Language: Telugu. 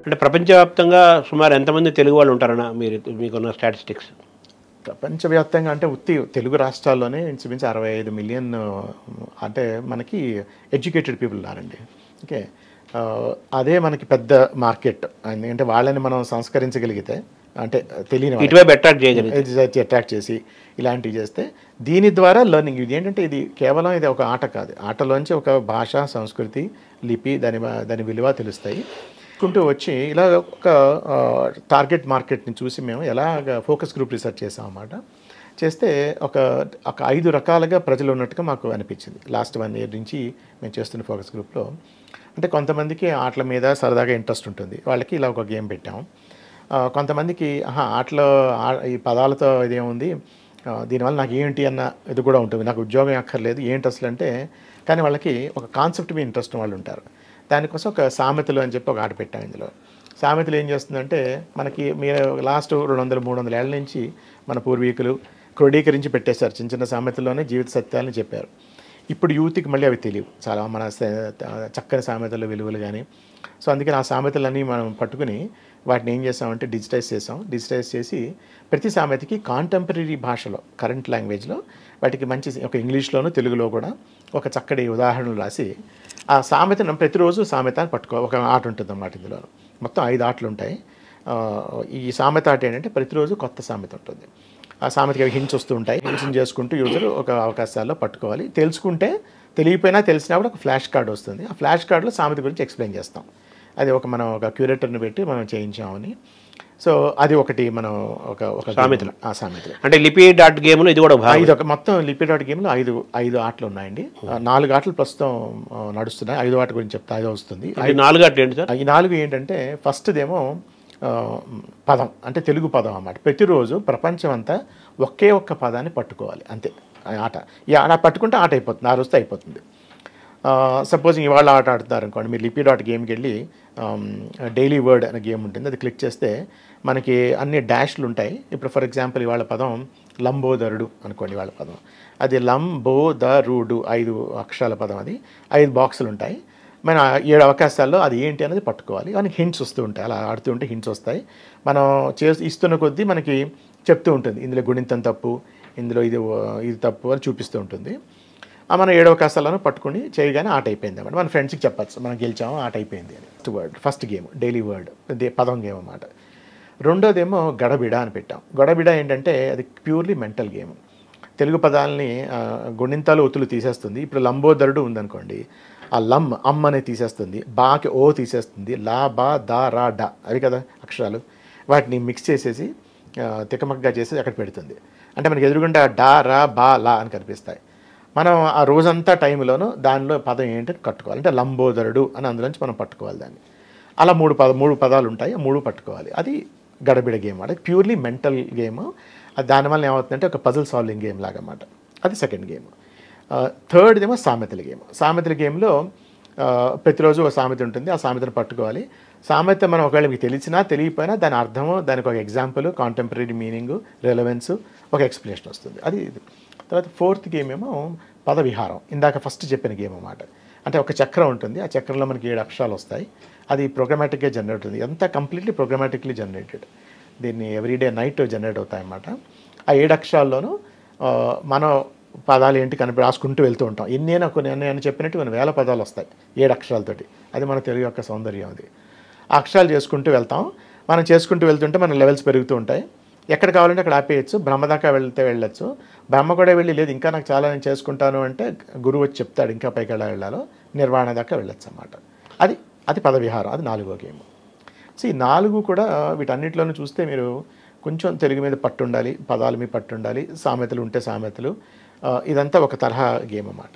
అంటే ప్రపంచవ్యాప్తంగా సుమారు ఎంతమంది తెలుగు వాళ్ళు ఉంటారన్న మీకున్న స్టాటిస్టిక్స్? ప్రపంచవ్యాప్తంగా అంటే తెలుగు రాష్ట్రాల్లోనే ఇంచుమించు 65 మిలియన్ అంటే మనకి ఎడ్యుకేటెడ్ పీపుల్ ఉన్నారండి. ఓకే. అదే మనకి పెద్ద మార్కెట్. ఎందుకంటే వాళ్ళని మనం సంస్కరించగలిగితే అంటే తెలియని ఇటువైపు అట్రాక్ట్ చేసి ఇలాంటివి చేస్తే దీని ద్వారా లెర్నింగ్ ఇది ఏంటంటే ఇది కేవలం ఇది ఒక ఆట కాదు. ఆటలోంచి ఒక భాష, సంస్కృతి, లిపి దాని విలువ తెలుస్తాయి. కుంటూ వచ్చి ఇలా ఒక టార్గెట్ మార్కెట్ని చూసి మేము ఎలాగ ఫోకస్ గ్రూప్ రీసెర్చ్ చేసాం అన్నమాట. చేస్తే ఒక 5 రకాలుగా ప్రజలు ఉన్నట్టుగా మాకు అనిపించింది. లాస్ట్ 1 year నుంచి మేము చేస్తున్న ఫోకస్ గ్రూప్లో. అంటే కొంతమందికి ఆటల మీద సరదాగా ఇంట్రెస్ట్ ఉంటుంది, వాళ్ళకి ఇలా ఒక గేమ్ పెట్టాం. కొంతమందికి ఆటలో ఈ పదాలతో ఇదేముంది, దీనివల్ల నాకు ఏంటి అన్న ఇది కూడా ఉంటుంది, నాకు ఉద్యోగం అక్కర్లేదు ఏంటి అసలు అంటే, కానీ వాళ్ళకి ఒక కాన్సెప్ట్ మీద ఇంట్రెస్ట్ వాళ్ళు ఉంటారు. దానికోసం ఒక సామెతలు అని చెప్పి ఒక ఆట పెట్టాం. ఇందులో సామెతలు ఏం చేస్తుందంటే మనకి మీరు లాస్ట్ 200-300 ఏళ్ళ నుంచి మన పూర్వీకులు క్రోడీకరించి పెట్టేశారు. చిన్న చిన్న సామెతల్లోనే జీవిత సత్యాలని చెప్పారు. ఇప్పుడు యూత్కి మళ్ళీ అవి తెలియవు, చాలా మన చక్కని సామెతలు విలువలు కానీ. సో అందుకని ఆ సామెతలన్నీ మనం పట్టుకుని వాటిని ఏం చేసామంటే డిజిటైజ్ చేసి ప్రతి సామెతకి కాంటెంపరీ భాషలో, కరెంట్ లాంగ్వేజ్లో వాటికి మంచి ఒక ఇంగ్లీష్లోను తెలుగులో కూడా ఒక చక్కటి ఉదాహరణలు రాసి ఆ సామెతను ప్రతిరోజు సామెతని ఒక ఆట ఉంటుంది అన్నమాట. ఇందులో మొత్తం 5 ఆటలు ఉంటాయి. ఈ సామెత ఆట ఏంటంటే ప్రతిరోజు కొత్త సామెత ఉంటుంది. ఆ సామెతకి హింట్స్ వస్తూ ఉంటాయి. హింట్స్ని చేసుకుంటూ యూజర్ ఒక అవకాశాల్లో పట్టుకోవాలి. తెలుసుకుంటే తెలియపోయినా తెలిసినప్పుడు ఒక ఫ్లాష్ కార్డ్ వస్తుంది. ఆ ఫ్లాష్ కార్డులో సామెత గురించి ఎక్స్ప్లెయిన్ చేస్తాం. అది మనం ఒక క్యూరేటర్ని పెట్టి మనం చేయించామని. సో అది ఒకటి మనం ఒక సామెతలు. ఆ సామెతలు అంటే లిపి డాట్ గేమ్లో ఇది కూడా 5 మొత్తం లిపి డాట్ గేమ్లో 5 ఆటలు ఉన్నాయండి. 4 ఆటలు ప్రస్తుతం నడుస్తున్నాయి. 5 ఆట గురించి చెప్తా, 5 వస్తుంది. 4 ఆటలు ఏంటి సార్? ఈ 4 ఏంటంటే ఫస్ట్దేమో పదం, అంటే తెలుగు పదం అన్నమాట. ప్రతిరోజు ప్రపంచం అంతా ఒకే ఒక్క పదాన్ని పట్టుకోవాలి, అంతే ఆట. ఈ ఆట పట్టుకుంటే ఆట అయిపోతుంది, ఆ రోజుతో అయిపోతుంది. సపోజ్ ఇవాళ ఆట ఆడుతున్నారు అనుకోండి, మీరు లిపి డాట్ గేమ్కి వెళ్ళి డైలీ వర్డ్ అనే గేమ్ ఉంటుంది, అది క్లిక్ చేస్తే మనకి అన్ని డాష్లు ఉంటాయి. ఇప్పుడు ఫర్ ఎగ్జాంపుల్ ఇవాళ పదం లంబోదరుడు అనుకోండి. ఇవాళ పదం అది లంబోదరుడు 5 అక్షరాల పదం, అది 5 బాక్సులు ఉంటాయి. మన 7 అవకాశాల్లో అది ఏంటి అనేది పట్టుకోవాలి. మనకి హింట్స్ వస్తూ ఉంటాయి, అలా ఆడుతూ ఉంటే హింట్స్ వస్తాయి. మనం ఇస్తున్న కొద్దీ మనకి చెప్తూ ఉంటుంది, ఇందులో గుణింతం తప్పు, ఇందులో ఇది తప్పు అని చూపిస్తూ ఉంటుంది. మనం 7 అవకాశాలను పట్టుకుని చేయగానే ఆట అయిపోయింది అన్నమాట. మన ఫ్రెండ్స్కి చెప్పచ్చు మనం గెలిచాము, ఆట అయిపోయింది అని. ఫస్ట్ గేమ్ డైలీ వర్డ్, పదం గేమ్ అన్నమాట. రెండోదేమో గడబిడ అని పెట్టాం. గడబిడ ఏంటంటే అది ప్యూర్లీ మెంటల్ గేమ్. తెలుగు పదాలని గుణింతాలు ఒత్తులు తీసేస్తుంది. ఇప్పుడు లంబోదరుడు ఉందనుకోండి, ఆ అమ్ అనేది తీసేస్తుంది, బాకి ఓ తీసేస్తుంది, లా బా దా రా డా అవి కదా అక్షరాలు, వాటిని మిక్స్ చేసేసి తికమకగా చేసి అక్కడ పెడుతుంది. అంటే మనకి ఎదురుగుండా డా రా బా లా అని కనిపిస్తాయి. మనం ఆ రోజంతా టైంలోనూ దానిలో పదం ఏంటని కట్టుకోవాలి. అంటే లంబోదరుడు అని అందులోంచి మనం పట్టుకోవాలి దాన్ని. అలా 3 పదాలు ఉంటాయి, 3 పట్టుకోవాలి. అది గడబిడ గేమ్ అంటే ప్యూర్లీ మెంటల్ గేమ్. దానివల్ల ఏమవుతుందంటే ఒక పజిల్ సాల్వింగ్ గేమ్ లాగా అన్నమాట. అది సెకండ్ గేమ్. థర్డ్దేమో సామెతల గేమ్. సామెతల గేమ్లో ప్రతిరోజు ఒక సామెత ఉంటుంది, ఆ సామెతను పట్టుకోవాలి. సామెత మనం ఒకవేళ మీకు తెలిసినా తెలియకపోయినా దాని అర్థము, దానికి ఒక ఎగ్జాంపుల్, కాంటెంపరీ మీనింగు, రెలవెన్స్, ఒక ఎక్స్ప్లెనేషన్ వస్తుంది. అది తర్వాత ఫోర్త్ గేమ్ ఏమో పద విహారం. ఇందాక ఫస్ట్ చెప్పిన గేమ్ అన్నమాట. అంటే ఒక చక్రం ఉంటుంది, ఆ చక్రంలో మనకి 7 అక్షరాలు వస్తాయి. అది ప్రోగ్రామాటిక్గా జనరేట్ అవుతుంది. అంతా కంప్లీట్లీ ప్రోగ్రామాటిక్లీ జనరేటెడ్. దీన్ని ఎవ్రీడే నైట్ జనరేట్ అవుతాయన్నమాట. ఆ 7 అక్షరాల్లోనూ మనం పదాలు ఏంటి రాసుకుంటూ వెళ్తూ ఉంటాం. నేను చెప్పినట్టు కొన్ని 1000 పదాలు వస్తాయి 7 అక్షరాలతోటి. అది మన తెలుగు యొక్క సౌందర్యం. అది ఆ అక్షరాలు చేసుకుంటూ వెళ్తాం. మనం చేసుకుంటూ వెళ్తుంటే మన లెవెల్స్ పెరుగుతూ ఉంటాయి. ఎక్కడ కావాలంటే అక్కడ ఆపేయచ్చు. బ్రహ్మ దాకా వెళ్ళొచ్చు. బ్రహ్మ కూడా వెళ్ళి లేదు ఇంకా నాకు చాలా నేను చేసుకుంటాను అంటే గురువు వచ్చి చెప్తాడు ఇంకా పైకి ఎలా వెళ్ళాలో, నిర్వాణ దాకా వెళ్ళొచ్చు అన్నమాట. అది పదవిహారం. అది 4వ గేమ్. సో ఈ 4 కూడా వీటన్నిటిలోనూ చూస్తే మీరు కొంచెం తెలుగు మీద పట్టుండాలి, పదాల మీద పట్టుండాలి, సామెతలు ఉంటే సామెతలు, ఇదంతా ఒక తరహా గేమ్ అన్నమాట.